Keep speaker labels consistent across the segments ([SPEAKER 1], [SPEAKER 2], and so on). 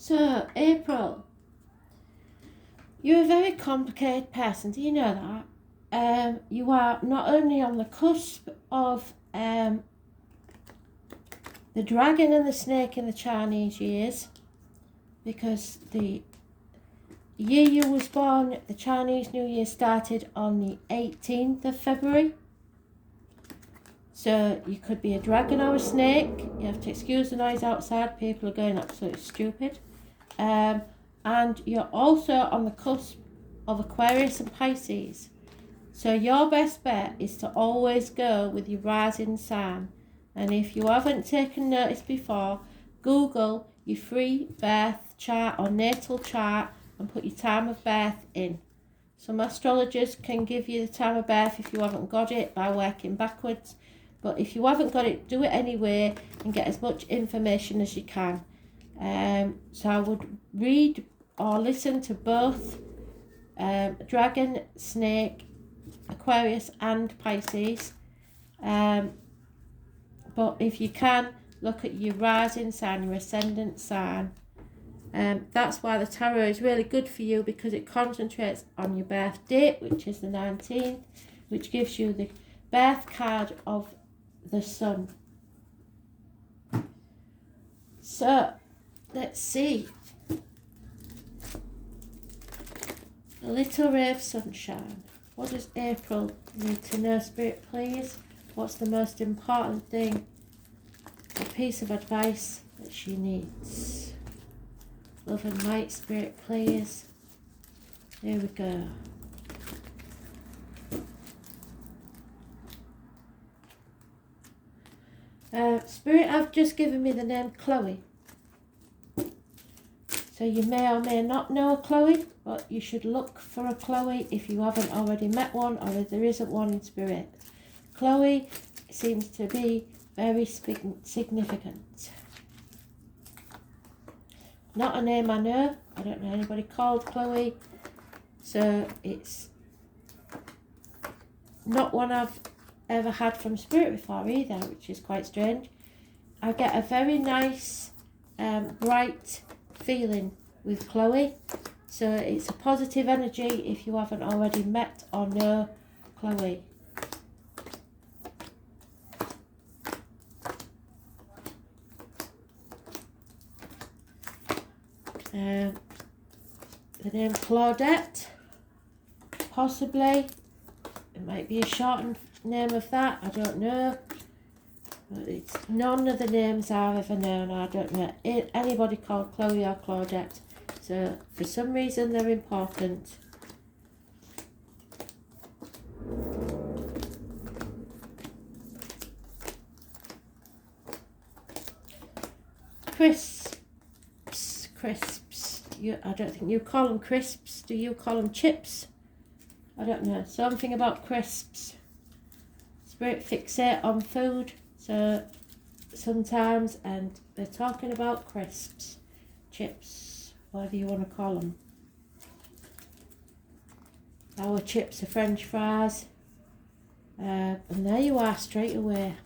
[SPEAKER 1] So, April, you're a very complicated person. Do you know that? You are not only on the cusp of the dragon and the snake in the Chinese years, because the year you was born, the Chinese New Year started on the 18th of February. So you could be a dragon or a snake. You have to excuse the noise outside. People are going absolutely stupid. And you're also on the cusp of Aquarius and Pisces. So your best bet is to always go with your rising sign. And if you haven't taken notice before, Google your free birth chart or natal chart and put your time of birth in. Some astrologers can give you the time of birth if you haven't got it by working backwards. But if you haven't got it, do it anyway and get as much information as you can. So I would read or listen to both Dragon, Snake, Aquarius and Pisces. But if you can, look at your rising sign, your ascendant sign. That's why the tarot is really good for you, because it concentrates on your birth date, which is the 19th, which gives you the birth card of the sun. So, let's see. A little ray of sunshine. What does April need to know, Spirit, please? What's the most important thing, a piece of advice that she needs? Love and light, Spirit, please. There we go. Spirit have just given me the name Chloe. So you may or may not know a Chloe, but you should look for a Chloe if you haven't already met one, or if there isn't one in spirit. Chloe seems to be very significant. Not a name I know. I don't know anybody called Chloe. So it's not one I've ever had from spirit before either, which is quite strange. I get a very nice, bright feeling with Chloe. So it's a positive energy if you haven't already met or know Chloe. The name Claudette, possibly. It might be a shortened name of that, I don't know. But it's none of the names I've ever known. I don't know anybody called Chloe or Claudette. So for some reason they're important. Crisps. I don't think you call them crisps. Do you call them chips? I don't know. Something about crisps. Spirit fixate on food. So sometimes, and they're talking about crisps, chips, whatever you want to call them. Our chips are French fries. And there you are straight away.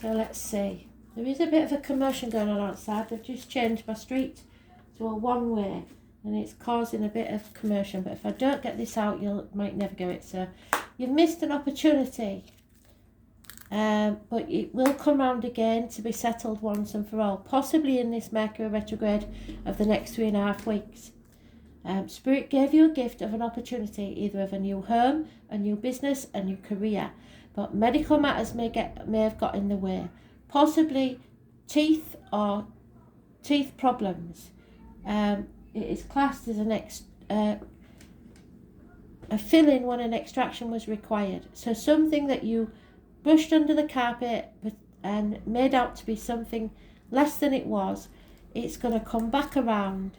[SPEAKER 1] So let's see. There is a bit of a commotion going on outside. They've just changed my street to a one-way, and it's causing a bit of commotion. But if I don't get this out, you might never get it. So you've missed an opportunity. But it will come round again to be settled once and for all, possibly in this Mercury retrograde of the next 3.5 weeks. Spirit gave you a gift of an opportunity, either of a new home, a new business, a new career. But medical matters may have got in the way. Possibly teeth or teeth problems. It is classed as a fill-in when an extraction was required. So something that you brushed under the carpet and made out to be something less than it was, it's going to come back around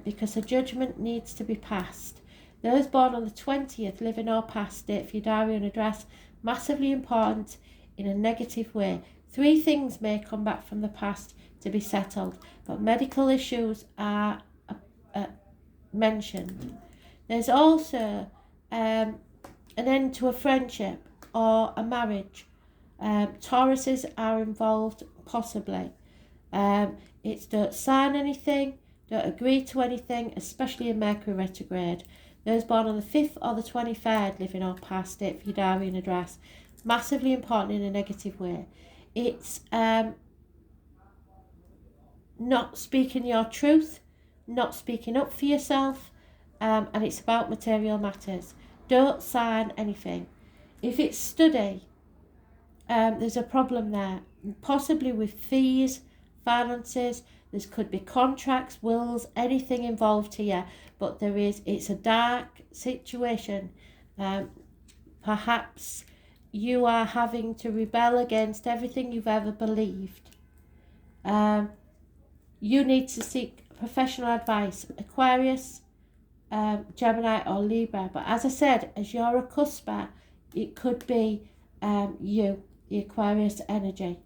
[SPEAKER 1] because a judgment needs to be passed. Those born on the 20th, living or past, date for your diary and address, massively important in a negative way. 3 things may come back from the past to be settled, but medical issues are mentioned. There's also an end to a friendship or a marriage. Tauruses are involved, possibly. It's don't sign anything, don't agree to anything, especially in Mercury retrograde. Those born on the 5th or the 23rd, living or past it for your diary and address. Massively important in a negative way. It's not speaking your truth, not speaking up for yourself, and it's about material matters. Don't sign anything. If it's study, there's a problem there, possibly with fees, finances. There could be contracts, wills, anything involved here, but it's a dark situation. Perhaps you are having to rebel against everything you've ever believed. You need to seek professional advice, Aquarius, Gemini or Libra. But as I said, as you're a cusper, it could be you, the Aquarius energy.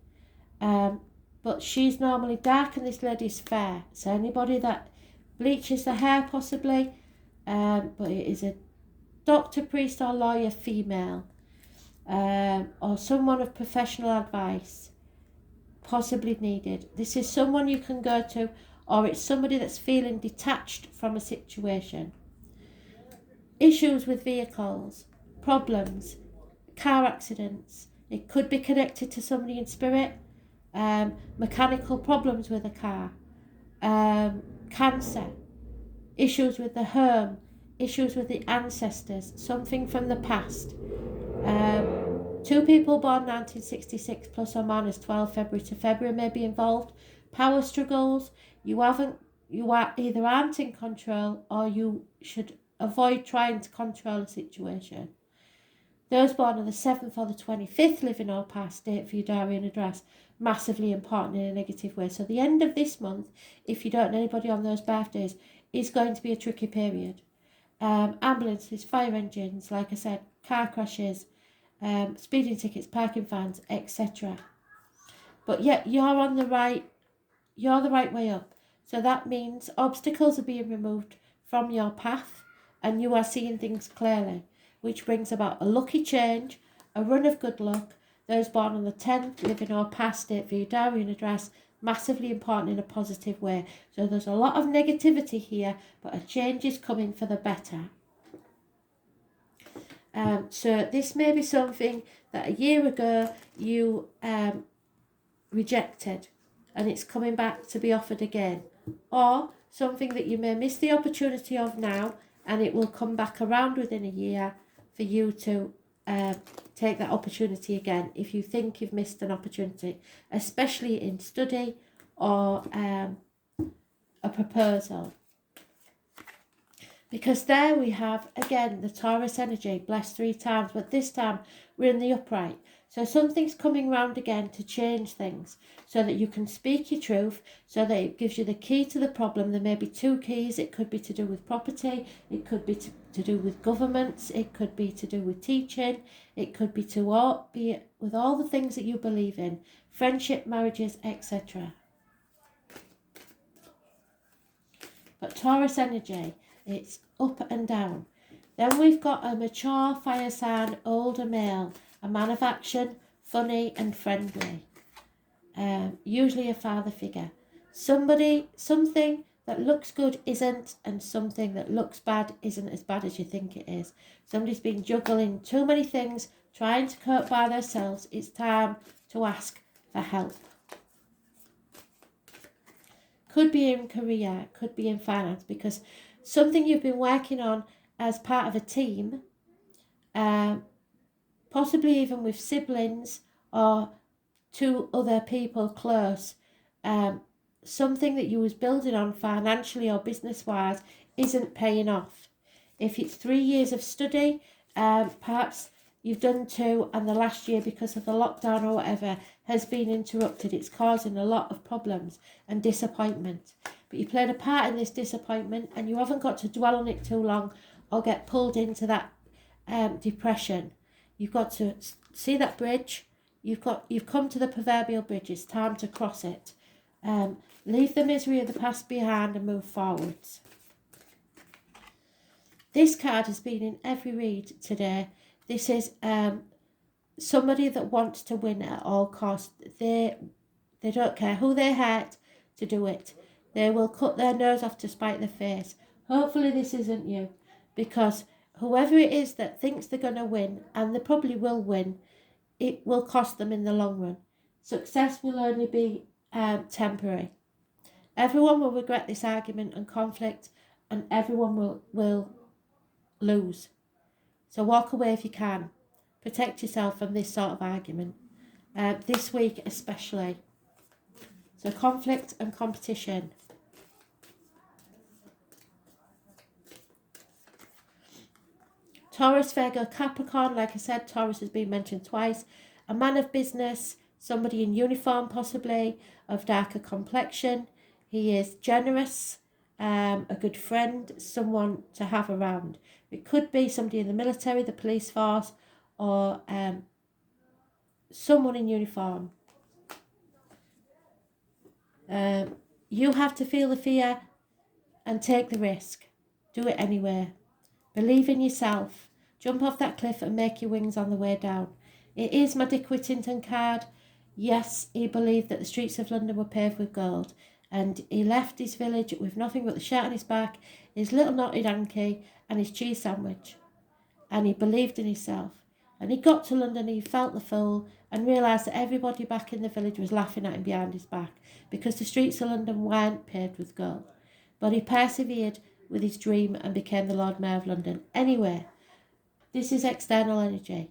[SPEAKER 1] But she's normally dark and this lady's fair. So anybody that bleaches the hair possibly, but it is a doctor, priest or lawyer female, or someone of professional advice possibly needed. This is someone you can go to, or it's somebody that's feeling detached from a situation. Issues with vehicles, problems, car accidents. It could be connected to somebody in spirit. Mechanical problems with a car, cancer, issues with the home, issues with the ancestors, something from the past. 2 people born 1966 plus or minus 12 February to February may be involved. Power struggles. You either aren't in control, or you should avoid trying to control a situation. Those born on the 7th or the 25th, living or past date for your diary and address, massively important in a negative way. So the end of this month, if you don't know anybody on those birthdays, is going to be a tricky period. Ambulances, fire engines, like I said, car crashes, speeding tickets, parking fines, etc. But yet you're the right way up. So that means obstacles are being removed from your path and you are seeing things clearly, which brings about a lucky change, a run of good luck. Those born on the 10th, living or past it for your diary and address, massively important in a positive way. So there's a lot of negativity here, but a change is coming for the better. So this may be something that a year ago you rejected and it's coming back to be offered again, or something that you may miss the opportunity of now and it will come back around within a year for you to take that opportunity again if you think you've missed an opportunity, especially in study or a proposal. Because there we have, again, the Taurus energy, blessed 3 times, but this time we're in the upright. So something's coming round again to change things so that you can speak your truth, so that it gives you the key to the problem. There may be 2 keys. It could be to do with property. It could be to do with governments. It could be to do with teaching. It could be with all the things that you believe in, friendship, marriages, etc. But Taurus energy, it's up and down. Then we've got a mature fire sign, older male, a man of action, funny and friendly. Usually a father figure. Something that looks good isn't, and something that looks bad isn't as bad as you think it is. Somebody's been juggling too many things, trying to cope by themselves. It's time to ask for help. Could be in career, could be in finance, because something you've been working on as part of a team, possibly even with siblings or 2 other people close, something that you was building on financially or business-wise isn't paying off. If it's 3 years of study, perhaps you've done 2 and the last year, because of the lockdown or whatever, has been interrupted. It's causing a lot of problems and disappointment. But you played a part in this disappointment and you haven't got to dwell on it too long or get pulled into that depression. You've got to see that bridge. You've come to the proverbial bridge. It's time to cross it. Leave the misery of the past behind and move forwards. This card has been in every read today. This is somebody that wants to win at all costs. They They don't care who they hurt to do it. They will cut their nose off to spite their face. Hopefully this isn't you, because whoever it is that thinks they're going to win, and they probably will win, it will cost them in the long run. Success will only be temporary. Everyone will regret this argument and conflict, and everyone will lose. So walk away if you can. Protect yourself from this sort of argument. This week especially. So conflict and competition. Taurus, Virgo, Capricorn. Like I said, Taurus has been mentioned twice. A man of business, somebody in uniform possibly, of darker complexion. He is generous, a good friend, someone to have around. It could be somebody in the military, the police force, or someone in uniform. You have to feel the fear and take the risk. Do it anyway. Believe in yourself. Jump off that cliff and make your wings on the way down. It is my Dick Whittington card. Yes, he believed that the streets of London were paved with gold, and he left his village with nothing but the shirt on his back, his little knotted hanky, and his cheese sandwich. And he believed in himself. And he got to London, he felt the fool, and realised that everybody back in the village was laughing at him behind his back, because the streets of London weren't paved with gold. But he persevered with his dream and became the Lord Mayor of London. Anyway, this is external energy.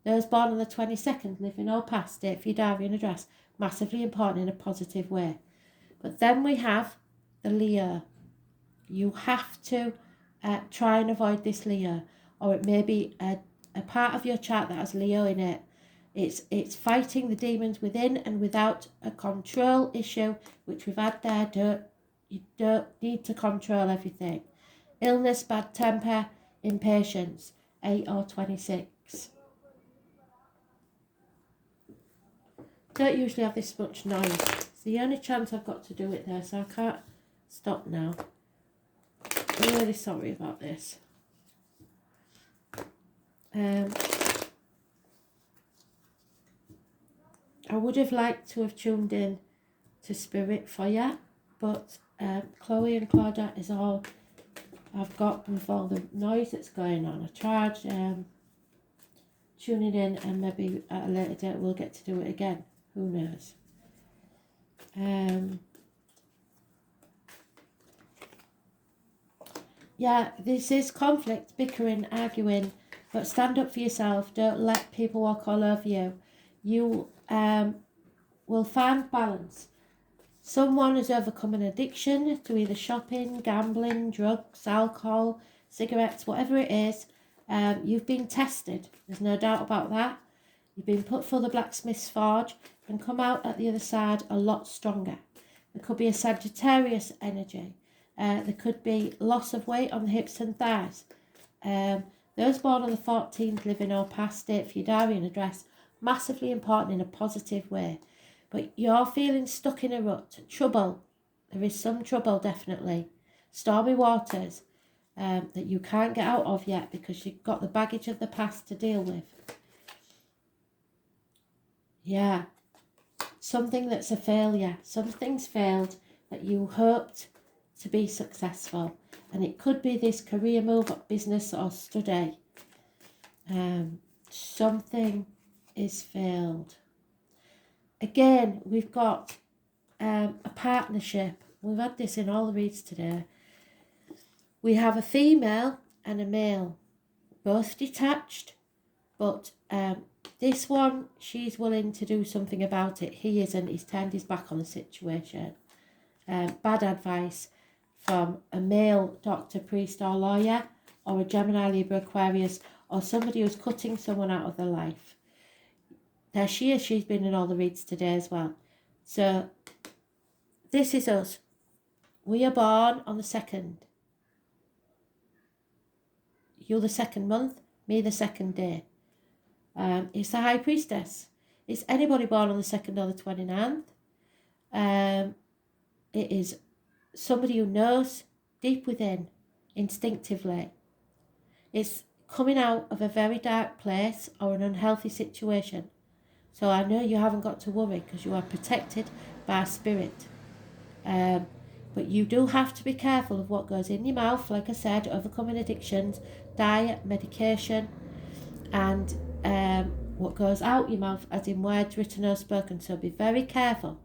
[SPEAKER 1] Those born on the 22nd, living or past, date for your diary and address, massively important in a positive way. But then we have the Leo. You have to try and avoid this Leo, or it may be a part of your chart that has Leo in it. It's fighting the demons within and without, a control issue, which we've had there. You don't need to control everything. Illness, bad temper, impatience, 8 or 26. Don't usually have this much noise. It's the only chance I've got to do it there, so I can't stop now. I'm really sorry about this. I would have liked to have tuned in to Spirit for you, but Chloe and Claudia is all I've got with all the noise that's going on. I tried tuning in, and maybe at a later date we'll get to do it again. Who knows? Yeah, this is conflict, bickering, arguing, but stand up for yourself. Don't let people walk all over you. You will find balance. Someone has overcome an addiction to either shopping, gambling, drugs, alcohol, cigarettes, whatever it is. You've been tested. There's no doubt about that. You've been put through the blacksmith's forge and come out at the other side a lot stronger. There could be a Sagittarius energy. There could be loss of weight on the hips and thighs. Those born on the 14th, living or past, date for your diary and address, massively important in a positive way. But you're feeling stuck in a rut. Trouble. There is some trouble, definitely. Stormy waters that you can't get out of yet because you've got the baggage of the past to deal with. Yeah. Something that's a failure. Something's failed that you hoped to be successful. And it could be this career move, or business, or study. Something is failed. Again, we've got a partnership. We've had this in all the reads today. We have a female and a male, both detached, but this one, she's willing to do something about it. He isn't. He's turned his back on the situation. Bad advice from a male doctor, priest, or lawyer, or a Gemini, Libra, Aquarius, or somebody who's cutting someone out of their life. There she is. She's been in all the reads today as well. So this is us. We are born on the 2nd. You're the 2nd month, me the 2nd day. It's the High Priestess. It's anybody born on the 2nd or the 29th. It is somebody who knows deep within, instinctively. It's coming out of a very dark place or an unhealthy situation. So I know you haven't got to worry because you are protected by spirit. But you do have to be careful of what goes in your mouth, like I said, overcoming addictions, diet, medication, and what goes out your mouth, as in words written or spoken. So be very careful.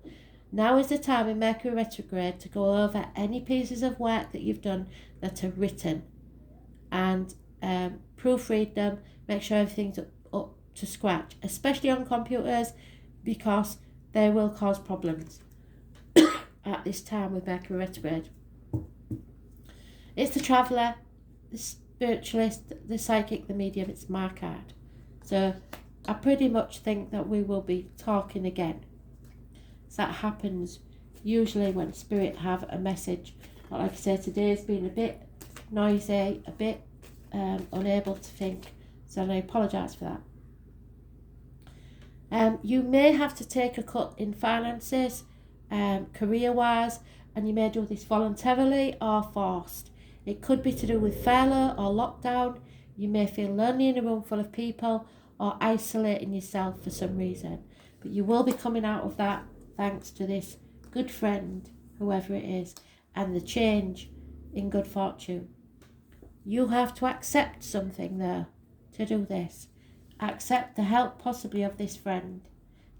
[SPEAKER 1] Now is the time in Mercury retrograde to go over any pieces of work that you've done that are written and proofread them, make sure everything's up to scratch, especially on computers, because they will cause problems at this time with Mercury retrograde. It's the traveller, the spiritualist, the psychic, the medium. It's my card. So I pretty much think that we will be talking again. So that happens usually when spirit have a message. But like I said, today's been a bit noisy, a bit unable to think. So I apologise for that. You may have to take a cut in finances, career-wise, and you may do this voluntarily or forced. It could be to do with furlough or lockdown. You may feel lonely in a room full of people or isolating yourself for some reason. But you will be coming out of that thanks to this good friend, whoever it is, and the change in good fortune. You have to accept something though to do this. Accept the help possibly of this friend,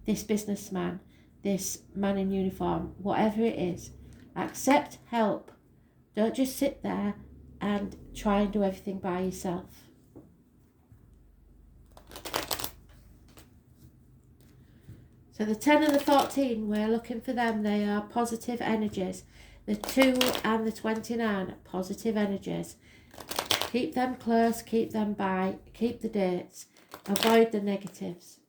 [SPEAKER 1] this businessman, this man in uniform, whatever it is. Accept help. Don't just sit there and try and do everything by yourself. So the 10 and the 14, we're looking for them. They are positive energies. The 2 and the 29 are positive energies. Keep them close, keep them by, keep the dates. Avoid the negatives.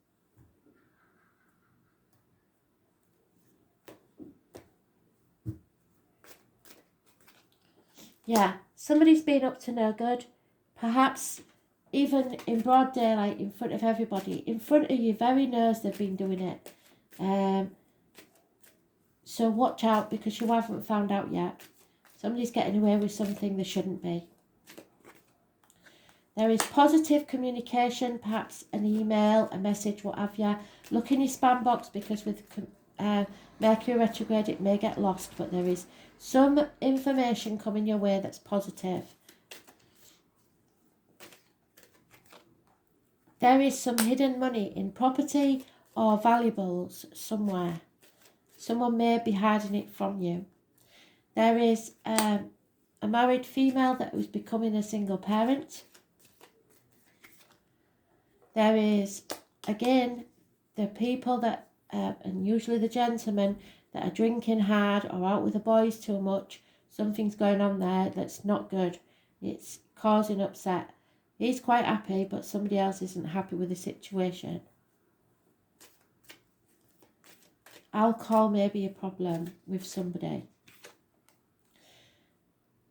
[SPEAKER 1] Yeah, somebody's been up to no good. Perhaps even in broad daylight, in front of everybody. In front of your very nose, they've been doing it. So watch out, because you haven't found out yet. Somebody's getting away with something they shouldn't be. There is positive communication, perhaps an email, a message, what have you. Look in your spam box, because with Mercury retrograde it may get lost, but there is some information coming your way that's positive. There is some hidden money in property or valuables somewhere. Someone may be hiding it from you. There is a married female that was becoming a single parent. There is, again, the people that, and usually the gentlemen, that are drinking hard or out with the boys too much. Something's going on there that's not good. It's causing upset. He's quite happy, but somebody else isn't happy with the situation. Alcohol may be a problem with somebody.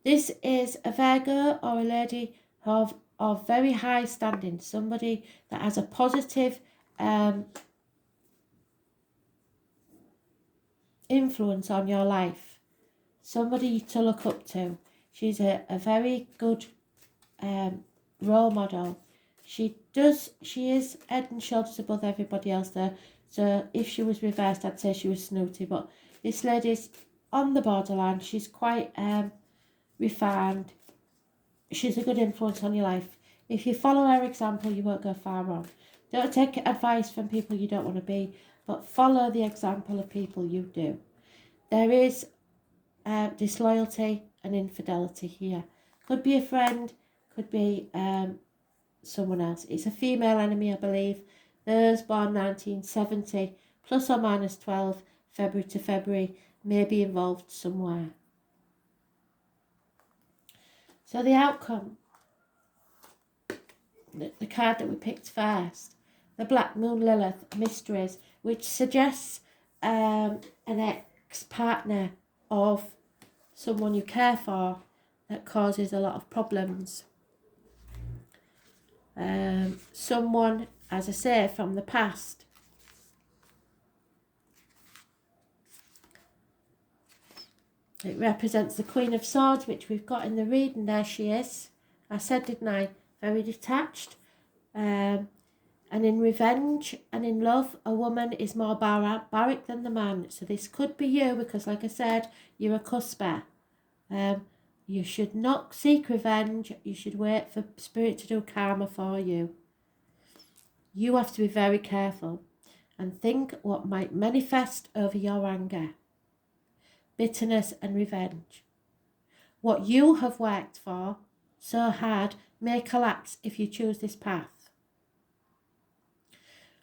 [SPEAKER 1] This is a Virgo or a lady of very high standing. Somebody that has a positive influence on your life. Somebody to look up to. She's a very good role model. She is head and shoulders above everybody else there. So if she was reversed, I'd say she was snooty. But this lady's on the borderline. She's quite refined. She's a good influence on your life. If you follow her example, you won't go far wrong. Don't take advice from people you don't want to be, but follow the example of people you do. There is disloyalty and infidelity here. Could be a friend, could be someone else. It's a female enemy, I believe. Those born 1970, plus or minus 12, February to February, may be involved somewhere. So the outcome, the card that we picked first, the Black Moon Lilith, Mysteries, which suggests an ex-partner of someone you care for that causes a lot of problems. Someone, as I say, from the past. It represents the Queen of Swords, which we've got in the reading. There she is. I said, didn't I? Very detached. And And in revenge and in love, a woman is more barbaric than the man. So this could be you because, like I said, you're a cusper. You should not seek revenge. You should wait for spirit to do karma for you. You have to be very careful and think what might manifest over your anger, bitterness and revenge. What you have worked for so hard may collapse if you choose this path.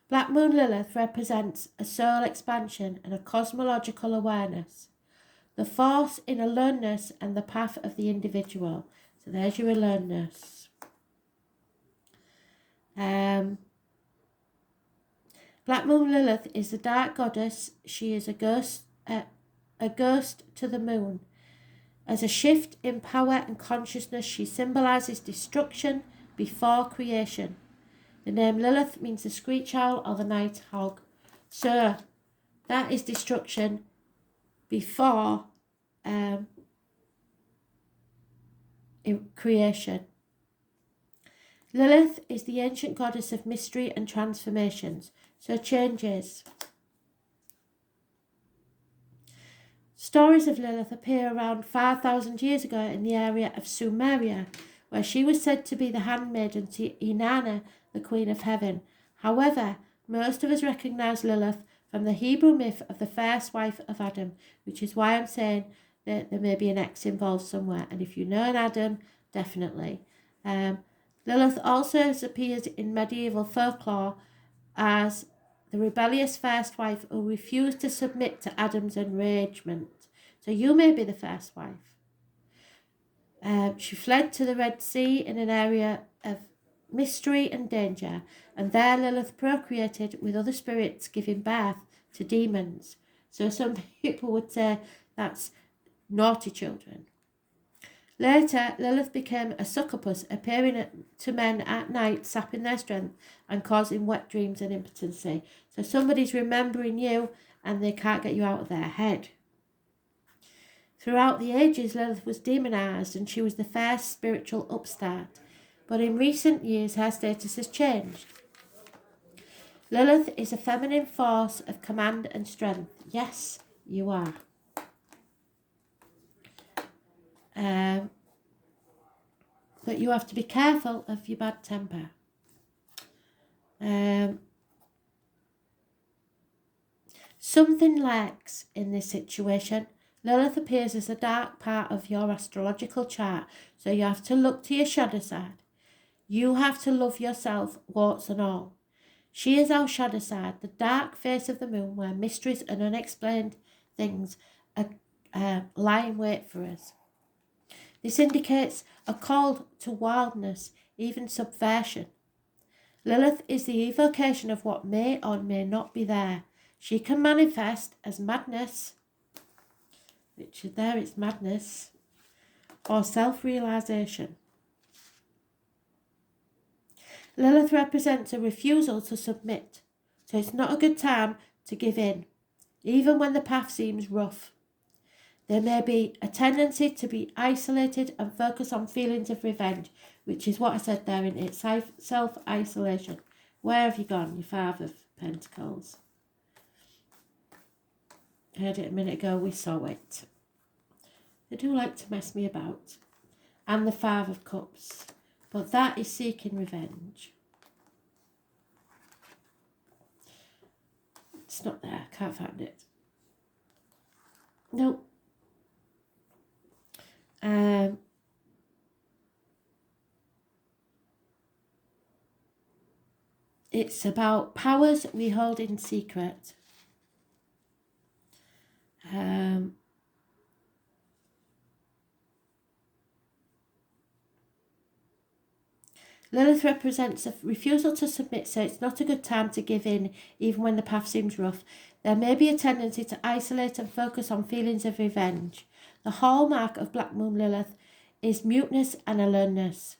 [SPEAKER 1] Black Moon Lilith represents a soul expansion and a cosmological awareness, the force in aloneness and the path of the individual. So there's your aloneness. Black Moon Lilith is the dark goddess. She is a ghost to the moon. As a shift in power and consciousness, she symbolises destruction before creation. The name Lilith means the screech owl or the night hog. So that is destruction before creation. Lilith is the ancient goddess of mystery and transformations, so changes. Stories of Lilith appear around 5,000 years ago in the area of Sumeria, where she was said to be the handmaiden to Inanna, the Queen of Heaven. However, most of us recognise Lilith from the Hebrew myth of the first wife of Adam, which is why I'm saying that there may be an X involved somewhere. And if you know an Adam, definitely. Lilith also has appeared in medieval folklore as the rebellious first wife who refused to submit to Adam's enragement. So you may be the first wife. She fled to the Red Sea in an area of mystery and danger, and there Lilith procreated with other spirits, giving birth to demons. So some people would say that's naughty children. Later, Lilith became a succubus, appearing to men at night, sapping their strength and causing wet dreams and impotency. So somebody's remembering you and they can't get you out of their head. Throughout the ages, Lilith was demonized and she was the first spiritual upstart. But in recent years, her status has changed. Lilith is a feminine force of command and strength. Yes, you are. But you have to be careful of your bad temper. Something lacks in this situation. Lilith appears as a dark part of your astrological chart, so you have to look to your shadow side. You have to love yourself, warts and all. She is our shadow side, the dark face of the moon where mysteries and unexplained things lie in wait for us. This indicates a call to wildness, even subversion. Lilith is the evocation of what may or may not be there. She can manifest as madness, which there is madness, or self-realization. Lilith represents a refusal to submit, so it's not a good time to give in, even when the path seems rough. There may be a tendency to be isolated and focus on feelings of revenge, which is what I said there in its self-isolation. Where have you gone, you Five of Pentacles? I heard it a minute ago, we saw it. They do like to mess me about. And the Five of Cups. But that is seeking revenge. It's not there, can't find it. Nope. It's about powers we hold in secret. Lilith represents a refusal to submit, so it's not a good time to give in, even when the path seems rough. There may be a tendency to isolate and focus on feelings of revenge. The hallmark of Black Moon Lilith is muteness and aloneness.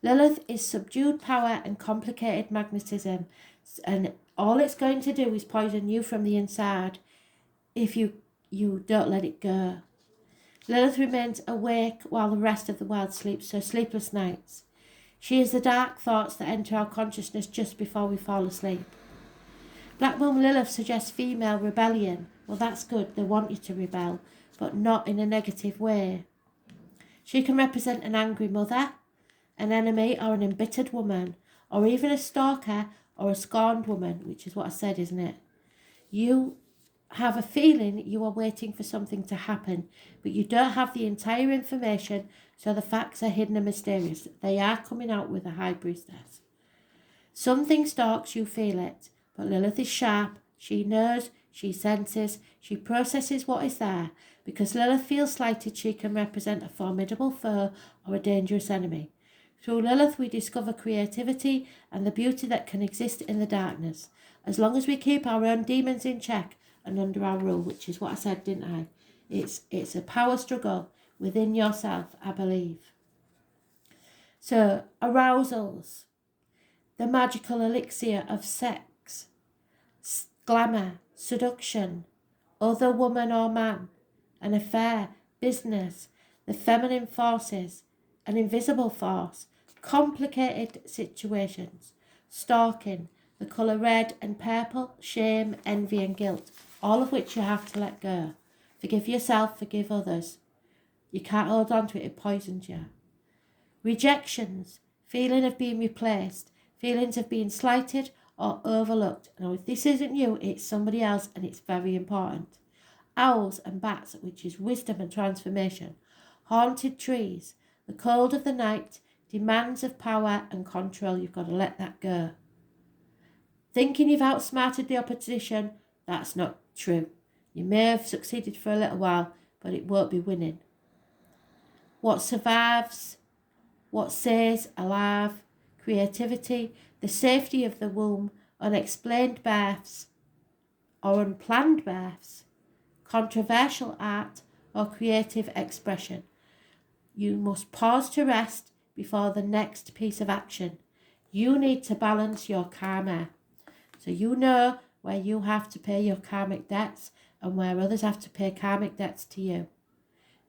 [SPEAKER 1] Lilith is subdued power and complicated magnetism, and all it's going to do is poison you from the inside if you don't let it go. Lilith remains awake while the rest of the world sleeps, so sleepless nights. She is the dark thoughts that enter our consciousness just before we fall asleep. Black Moon Lilith suggests female rebellion. Well, that's good. They want you to rebel, but not in a negative way. She can represent an angry mother, an enemy or an embittered woman, or even a stalker or a scorned woman, which is what I said, isn't it? You have a feeling you are waiting for something to happen, but you don't have the entire information, so the facts are hidden and mysterious. They are coming out with a high priestess. Something stalks, you feel it, but Lilith is sharp. She knows, she senses, she processes what is there. Because Lilith feels slighted, she can represent a formidable foe or a dangerous enemy. Through Lilith, we discover creativity and the beauty that can exist in the darkness, as long as we keep our own demons in check and under our rule, which is what I said, didn't I? It's a power struggle within yourself, I believe. So, arousals, the magical elixir of sex, glamour, seduction, other woman or man, an affair, business, the feminine forces, an invisible force, complicated situations, stalking, the colour red and purple, shame, envy and guilt, all of which you have to let go. Forgive yourself, forgive others. You can't hold on to it, it poisons you. Rejections, feeling of being replaced, feelings of being slighted or overlooked. Now, if this isn't you, it's somebody else, and it's very important. Owls and bats, which is wisdom and transformation. Haunted trees, the cold of the night, demands of power and control. You've got to let that go. Thinking you've outsmarted the opposition, that's not true. You may have succeeded for a little while, but it won't be winning. What survives, what stays alive, creativity, the safety of the womb, unexplained births or unplanned births, controversial art or creative expression. You must pause to rest before the next piece of action. You need to balance your karma. So you know where you have to pay your karmic debts and where others have to pay karmic debts to you.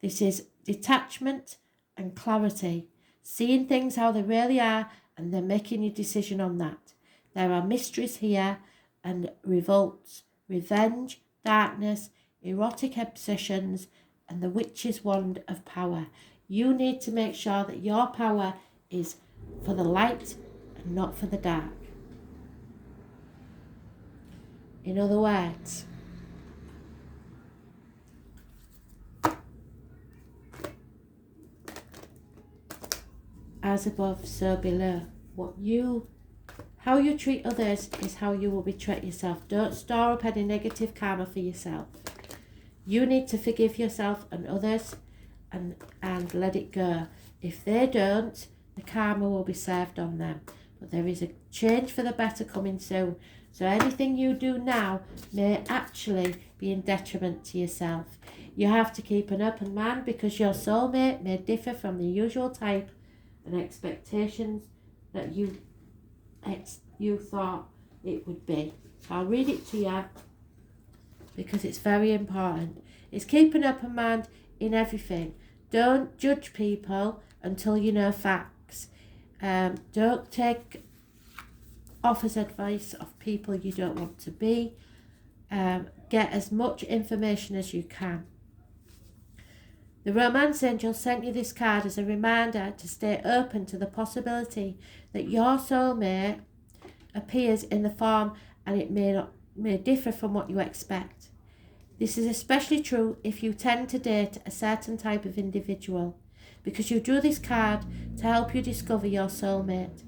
[SPEAKER 1] This is detachment and clarity, seeing things how they really are and then making your decision on that. There are mysteries here and revolts, revenge, darkness, erotic obsessions, and the witch's wand of power. You need to make sure that your power is for the light and not for the dark. In other words, as above, so below. How you treat others is how you will betray yourself. Don't store up any negative karma for yourself. You need to forgive yourself and others and let it go. If they don't, the karma will be served on them. But there is a change for the better coming soon. So anything you do now may actually be in detriment to yourself. You have to keep an open mind because your soulmate may differ from the usual type and expectations that you thought it would be. So I'll read it to you because it's very important. It's keep an open mind in everything. Don't judge people until you know facts. Don't take offers advice of people you don't want to be. Get as much information as you can. The romance angel sent you this card as a reminder to stay open to the possibility that your soulmate appears in the form and it may differ from what you expect. This is especially true if you tend to date a certain type of individual, because you drew this card to help you discover your soulmate.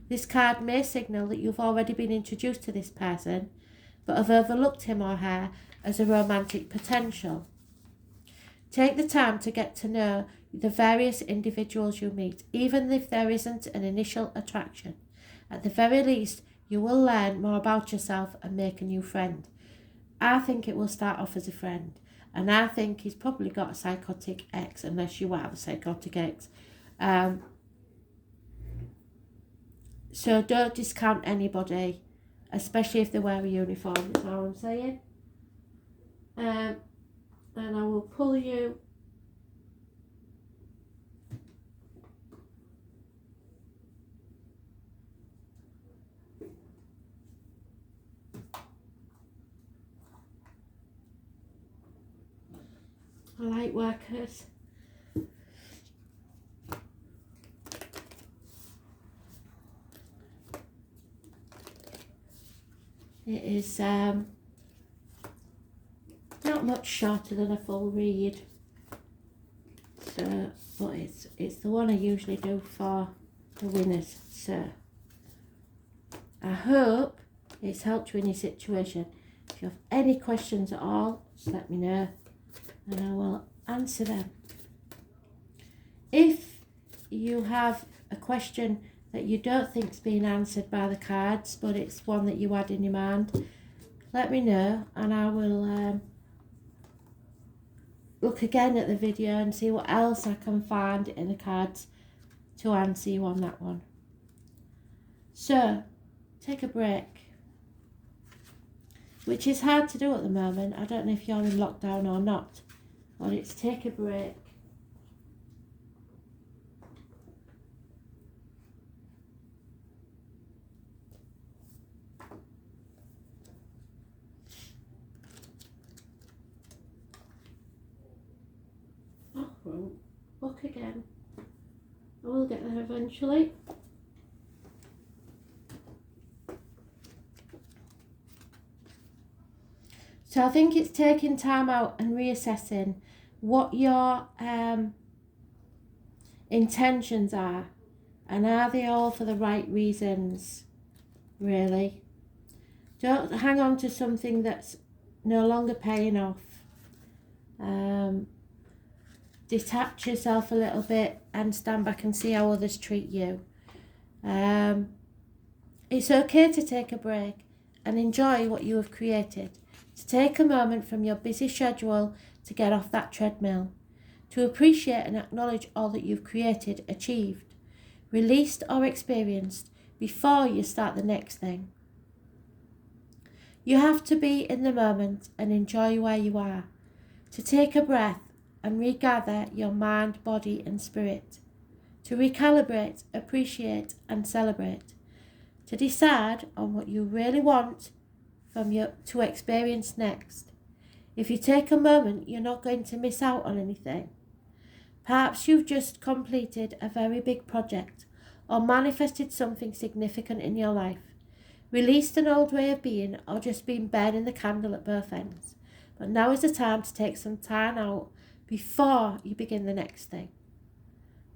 [SPEAKER 1] This card may signal that you've already been introduced to this person, but have overlooked him or her as a romantic potential. Take the time to get to know the various individuals you meet, even if there isn't an initial attraction. At the very least, you will learn more about yourself and make a new friend. I think it will start off as a friend, and I think he's probably got a psychotic ex, unless you have a psychotic ex. So don't discount anybody, especially if they wear a uniform, is all I'm saying. And I will pull you . light workers. It is not much shorter than a full read, so, but it's the one I usually do for the winners. So I hope it's helped you in your situation. If you have any questions at all, just let me know and I will answer them. If you have a question that you don't think's been answered by the cards, but it's one that you had in your mind, let me know and I will look again at the video and see what else I can find in the cards to answer you on that one. So, take a break, which is hard to do at the moment. I don't know if you're in lockdown or not, but it's take a break. Oh, wrong book again. I will get there eventually. So I think it's taking time out and reassessing what your intentions are, and are they all for the right reasons, really. Don't hang on to something that's no longer paying off. Detach yourself a little bit and stand back and see how others treat you. It's okay to take a break and enjoy what you have created. To take a moment from your busy schedule to get off that treadmill, to appreciate and acknowledge all that you've created, achieved, released or experienced before you start the next thing. You have to be in the moment and enjoy where you are, to take a breath and regather your mind, body and spirit, to recalibrate, appreciate and celebrate, to decide on what you really want to experience next. If you take a moment, you're not going to miss out on anything. Perhaps you've just completed a very big project or manifested something significant in your life, released an old way of being, or just been burning the candle at both ends. But now is the time to take some time out before you begin the next thing.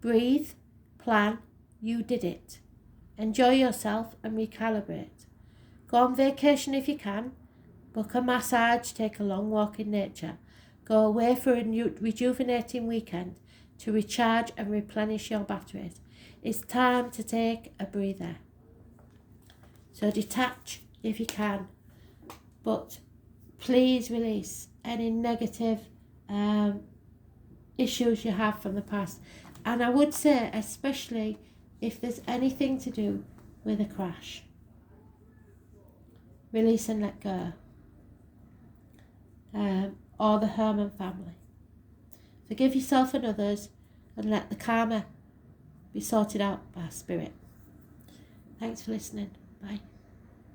[SPEAKER 1] Breathe, plan, you did it. Enjoy yourself and recalibrate. Go on vacation if you can. Book a massage, take a long walk in nature. Go away for a rejuvenating weekend to recharge and replenish your batteries. It's time to take a breather. So detach if you can, but please release any negative issues you have from the past. And I would say, especially if there's anything to do with a crash. Release and let go. Or the Herman family. Forgive yourself and others and let the karma be sorted out by spirit. Thanks for listening. Bye.